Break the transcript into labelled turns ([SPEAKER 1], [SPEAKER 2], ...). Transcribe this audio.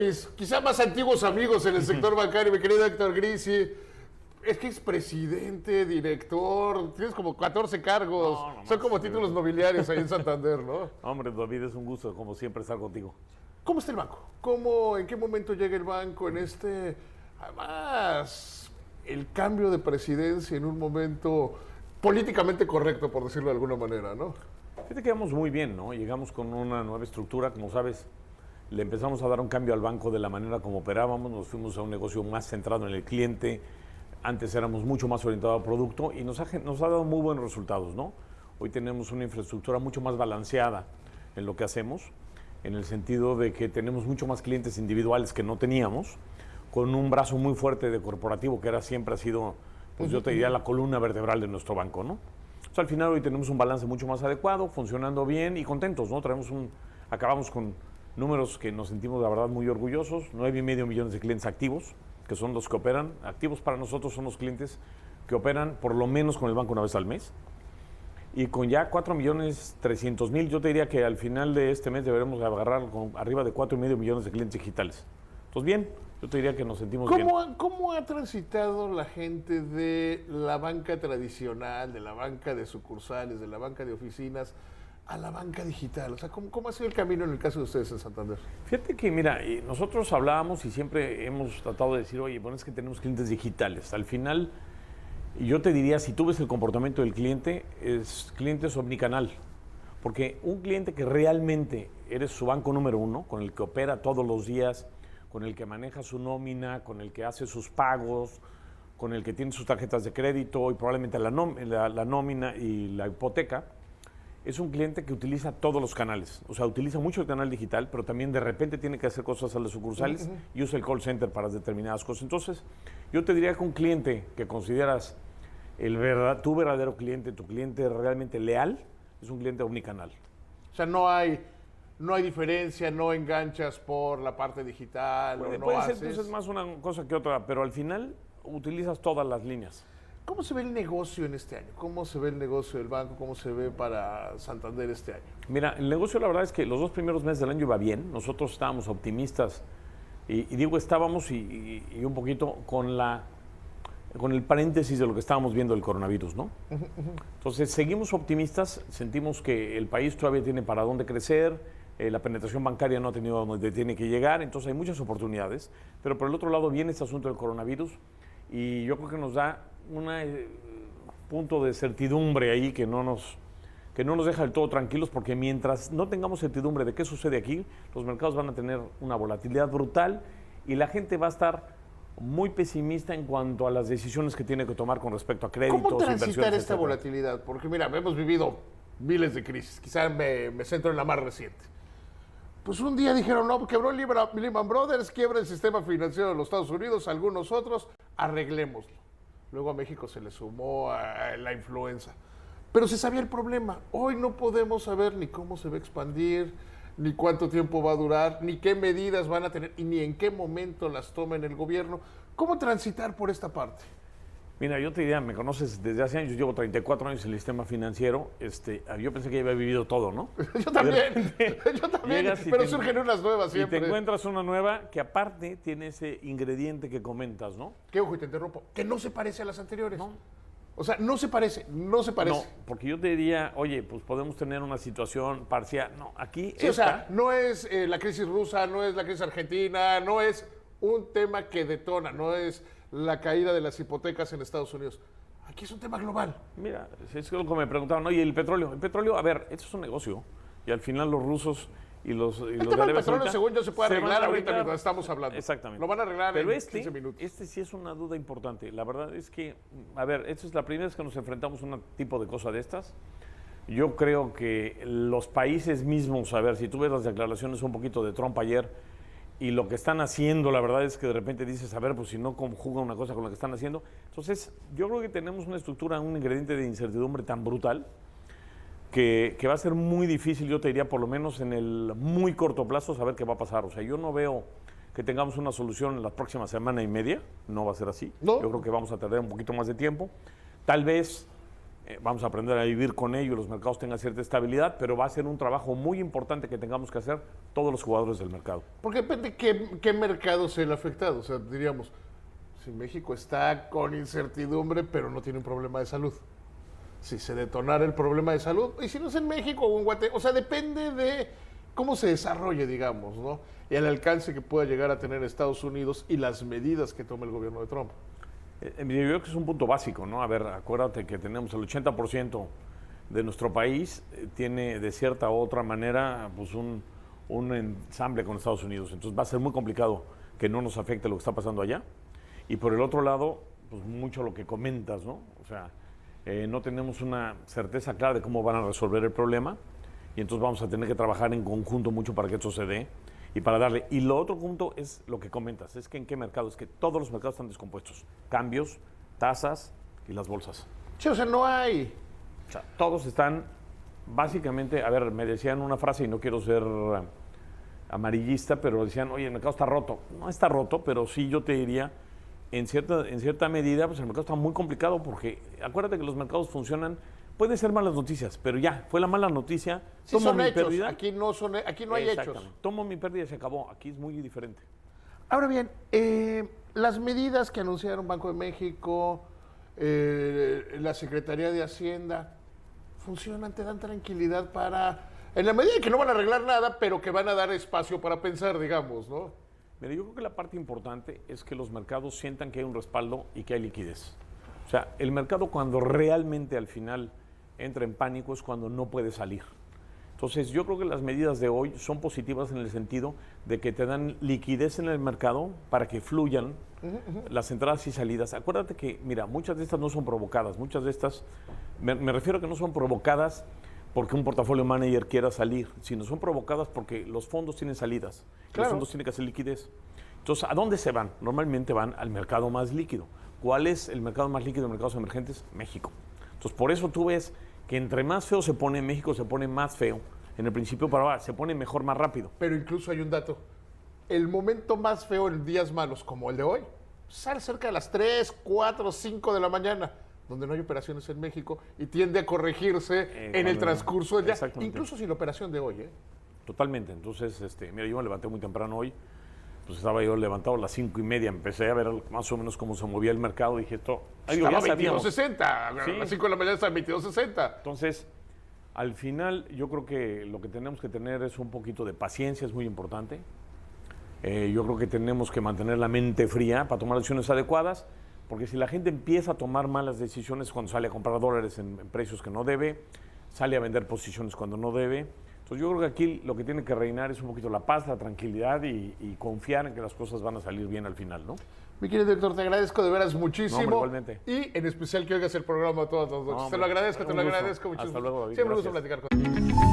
[SPEAKER 1] mis quizá más antiguos amigos en el sector bancario, mi querido Héctor Grisi. Es que es presidente, director, tienes como 14 cargos.
[SPEAKER 2] No,
[SPEAKER 1] Son
[SPEAKER 2] más,
[SPEAKER 1] como títulos nobiliarios ahí en Santander, ¿no?
[SPEAKER 2] Hombre, David, es un gusto, como siempre, estar contigo.
[SPEAKER 1] ¿Cómo está el banco? ¿En qué momento llega el banco en además, el cambio de presidencia en un momento políticamente correcto, por decirlo de alguna manera, ¿no?
[SPEAKER 2] Fíjate que vamos muy bien, ¿no? Llegamos con una nueva estructura, como sabes, le empezamos a dar un cambio al banco de la manera como operábamos, nos fuimos a un negocio más centrado en el cliente, antes éramos mucho más orientados al producto y nos ha dado muy buenos resultados, ¿no? Hoy tenemos una infraestructura mucho más balanceada en lo que hacemos, en el sentido de que tenemos mucho más clientes individuales que no teníamos, con un brazo muy fuerte de corporativo, que siempre ha sido, pues yo te diría, la columna vertebral de nuestro banco, ¿no? O sea, al final hoy tenemos un balance mucho más adecuado, funcionando bien y contentos, ¿no? Acabamos con números que nos sentimos, la verdad, muy orgullosos, 9,5 millones de clientes activos, que son los que operan. Activos para nosotros son los clientes que operan por lo menos con el banco una vez al mes. Y con ya 4,3 millones, yo te diría que al final de este mes deberemos agarrar con arriba de 4,5 millones de clientes digitales. Entonces, bien, yo te diría que nos sentimos bien.
[SPEAKER 1] ¿Cómo ha transitado la gente de la banca tradicional, de la banca de sucursales, de la banca de oficinas, a la banca digital? O sea, ¿cómo ha sido el camino en el caso de ustedes en Santander?
[SPEAKER 2] Fíjate que, mira, nosotros hablábamos y siempre hemos tratado de decir, oye, bueno, es que tenemos clientes digitales. Al final, yo te diría, si tú ves el comportamiento del cliente, cliente es omnicanal. Porque un cliente que realmente eres su banco número uno, con el que opera todos los días, con el que maneja su nómina, con el que hace sus pagos, con el que tiene sus tarjetas de crédito y probablemente la nómina y la hipoteca, es un cliente que utiliza todos los canales. O sea, utiliza mucho el canal digital, pero también de repente tiene que hacer cosas a las sucursales y usa el call center para determinadas cosas. Entonces, yo te diría que un cliente que consideras tu verdadero cliente, tu cliente realmente leal, es un cliente omnicanal.
[SPEAKER 1] O sea, no hay diferencia, no enganchas por la parte digital.
[SPEAKER 2] Puede ser, pues, es más una cosa que otra, pero al final utilizas todas las líneas.
[SPEAKER 1] ¿Cómo se ve el negocio en este año? ¿Cómo se ve el negocio del banco? ¿Cómo se ve para Santander este año?
[SPEAKER 2] Mira, el negocio, la verdad es que los 2 primeros meses del año iba bien. Nosotros estábamos optimistas y digo estábamos y un poquito con el paréntesis de lo que estábamos viendo del coronavirus, ¿no? Entonces, seguimos optimistas, sentimos que el país todavía tiene para dónde crecer, la penetración bancaria no ha tenido donde tiene que llegar, entonces hay muchas oportunidades, pero por el otro lado viene este asunto del coronavirus y yo creo que nos da un punto de certidumbre ahí que no nos deja del todo tranquilos, porque mientras no tengamos certidumbre de qué sucede aquí, los mercados van a tener una volatilidad brutal y la gente va a estar muy pesimista en cuanto a las decisiones que tiene que tomar con respecto a créditos,
[SPEAKER 1] ¿Cómo transitar
[SPEAKER 2] inversiones,
[SPEAKER 1] esta volatilidad? Porque mira, hemos vivido miles de crisis, quizá me centro en la más reciente. Pues un día dijeron, no, quebró Lehman Brothers, quiebra el sistema financiero de los Estados Unidos, algunos otros, arreglémoslo. Luego a México se le sumó a la influenza. Pero se sabía el problema. Hoy no podemos saber ni cómo se va a expandir, ni cuánto tiempo va a durar, ni qué medidas van a tener, y ni en qué momento las toma en el gobierno. ¿Cómo transitar por esta parte?
[SPEAKER 2] Mira, yo te diría, me conoces desde hace años, llevo 34 años en el sistema financiero, yo pensé que ya había vivido todo, ¿no?
[SPEAKER 1] Yo también, pero surgen unas nuevas siempre.
[SPEAKER 2] Y te encuentras una nueva que aparte tiene ese ingrediente que comentas, ¿no?
[SPEAKER 1] Que, ojo, y te interrumpo, que no se parece a las anteriores.
[SPEAKER 2] No.
[SPEAKER 1] O sea, no se parece.
[SPEAKER 2] No, porque yo te diría, oye, pues podemos tener una situación parcial. No, aquí
[SPEAKER 1] sí, o sea, no es la crisis rusa, no es la crisis argentina, no es un tema que detona, no es la caída de las hipotecas en Estados Unidos. Aquí es un tema global.
[SPEAKER 2] Mira, es lo que me preguntaban, oye, el petróleo. El petróleo, a ver, esto es un negocio. Y al final los rusos y los
[SPEAKER 1] el tema del petróleo, según yo, se puede arreglar ahorita mientras estamos hablando.
[SPEAKER 2] Exactamente.
[SPEAKER 1] Lo van a arreglar en 15
[SPEAKER 2] minutos.
[SPEAKER 1] minutos.
[SPEAKER 2] Este sí es una duda importante. La verdad es que, a ver, esta es la primera vez que nos enfrentamos a un tipo de cosa de estas. Yo creo que los países mismos, a ver, si tú ves las declaraciones un poquito de Trump ayer y lo que están haciendo, la verdad es que de repente dices, a ver, pues si no conjuga una cosa con lo que están haciendo. Entonces, yo creo que tenemos una estructura, un ingrediente de incertidumbre tan brutal que va a ser muy difícil, yo te diría, por lo menos en el muy corto plazo, saber qué va a pasar. O sea, yo no veo que tengamos una solución en la próxima semana y media, no va a ser así.
[SPEAKER 1] ¿No?
[SPEAKER 2] Yo creo que vamos a tardar un poquito más de tiempo. Tal vez vamos a aprender a vivir con ello, los mercados tengan cierta estabilidad, pero va a ser un trabajo muy importante que tengamos que hacer todos los jugadores del mercado.
[SPEAKER 1] Porque depende qué mercado sea el afectado. O sea, diríamos, si México está con incertidumbre, pero no tiene un problema de salud. Si se detonara el problema de salud, y si no es en México o en Guatemala, o sea, depende de cómo se desarrolle, digamos, ¿no? Y el alcance que pueda llegar a tener Estados Unidos y las medidas que tome el gobierno de Trump.
[SPEAKER 2] Yo creo que es un punto básico, ¿no? A ver, acuérdate que tenemos el 80% de nuestro país tiene de cierta u otra manera pues un ensamble con Estados Unidos. Entonces va a ser muy complicado que no nos afecte lo que está pasando allá. Y por el otro lado, pues mucho lo que comentas, ¿no? O sea, no tenemos una certeza clara de cómo van a resolver el problema y entonces vamos a tener que trabajar en conjunto mucho para que esto se dé y para darle. Y lo otro punto es lo que comentas, es que en qué mercado, es que todos los mercados están descompuestos. Cambios, tasas y las bolsas.
[SPEAKER 1] Sí, o sea, no hay.
[SPEAKER 2] O sea, todos están básicamente, a ver, me decían una frase y no quiero ser amarillista, pero decían, oye, el mercado está roto. No está roto, pero sí yo te diría, en cierta medida, pues el mercado está muy complicado porque acuérdate que los mercados funcionan, pueden ser malas noticias, pero ya, fue la mala noticia,
[SPEAKER 1] Sí,
[SPEAKER 2] tomo
[SPEAKER 1] son
[SPEAKER 2] mi
[SPEAKER 1] hechos.
[SPEAKER 2] pérdida.
[SPEAKER 1] Aquí no hay hechos.
[SPEAKER 2] Tomo mi pérdida y se acabó, aquí es muy diferente.
[SPEAKER 1] Ahora bien, las medidas que anunciaron Banco de México, la Secretaría de Hacienda, funcionan, te dan tranquilidad para, en la medida que no van a arreglar nada, pero que van a dar espacio para pensar, digamos, ¿no?
[SPEAKER 2] Mira, yo creo que la parte importante es que los mercados sientan que hay un respaldo y que hay liquidez. O sea, el mercado cuando realmente al final entra en pánico es cuando no puede salir. Entonces, yo creo que las medidas de hoy son positivas en el sentido de que te dan liquidez en el mercado para que fluyan las entradas y salidas. Acuérdate que, mira, muchas de estas no son provocadas, muchas de estas, me refiero a que no son provocadas porque un portafolio manager quiera salir, sino son provocadas porque los fondos tienen salidas,
[SPEAKER 1] Claro.
[SPEAKER 2] los fondos tienen que hacer liquidez. Entonces, ¿a dónde se van? Normalmente van al mercado más líquido. ¿Cuál es el mercado más líquido de mercados emergentes? México. Entonces, por eso tú ves que entre más feo se pone México, se pone más feo. En el principio, se pone mejor, más rápido.
[SPEAKER 1] Pero incluso hay un dato. El momento más feo en días malos, como el de hoy, sale cerca de las 3, 4, 5 de la mañana, donde no hay operaciones en México y tiende a corregirse en el transcurso del día,
[SPEAKER 2] Exactamente.
[SPEAKER 1] incluso sin la operación de hoy, ¿eh?
[SPEAKER 2] Totalmente. Entonces, mira, yo me levanté muy temprano hoy, pues estaba yo levantado a las 5:30, empecé a ver más o menos cómo se movía el mercado, dije esto,
[SPEAKER 1] Estaba
[SPEAKER 2] ya sabíamos.
[SPEAKER 1] 22.60, a
[SPEAKER 2] Sí.
[SPEAKER 1] las 5 de la mañana estaba 22.60.
[SPEAKER 2] Entonces, al final, yo creo que lo que tenemos que tener es un poquito de paciencia, es muy importante. Yo creo que tenemos que mantener la mente fría para tomar decisiones adecuadas, porque si la gente empieza a tomar malas decisiones cuando sale a comprar dólares en precios que no debe, sale a vender posiciones cuando no debe. Entonces, yo creo que aquí lo que tiene que reinar es un poquito la paz, la tranquilidad y confiar en que las cosas van a salir bien al final, ¿no?
[SPEAKER 1] Mi querido director, te agradezco de veras muchísimo.
[SPEAKER 2] No, hombre, igualmente.
[SPEAKER 1] Y en especial que oigas el programa todas las noches.
[SPEAKER 2] No,
[SPEAKER 1] te lo
[SPEAKER 2] hombre,
[SPEAKER 1] agradezco, te
[SPEAKER 2] un
[SPEAKER 1] lo
[SPEAKER 2] gusto.
[SPEAKER 1] agradezco mucho.
[SPEAKER 2] Hasta luego, David.
[SPEAKER 1] Siempre me gusta
[SPEAKER 2] Gracias.
[SPEAKER 1] platicar contigo.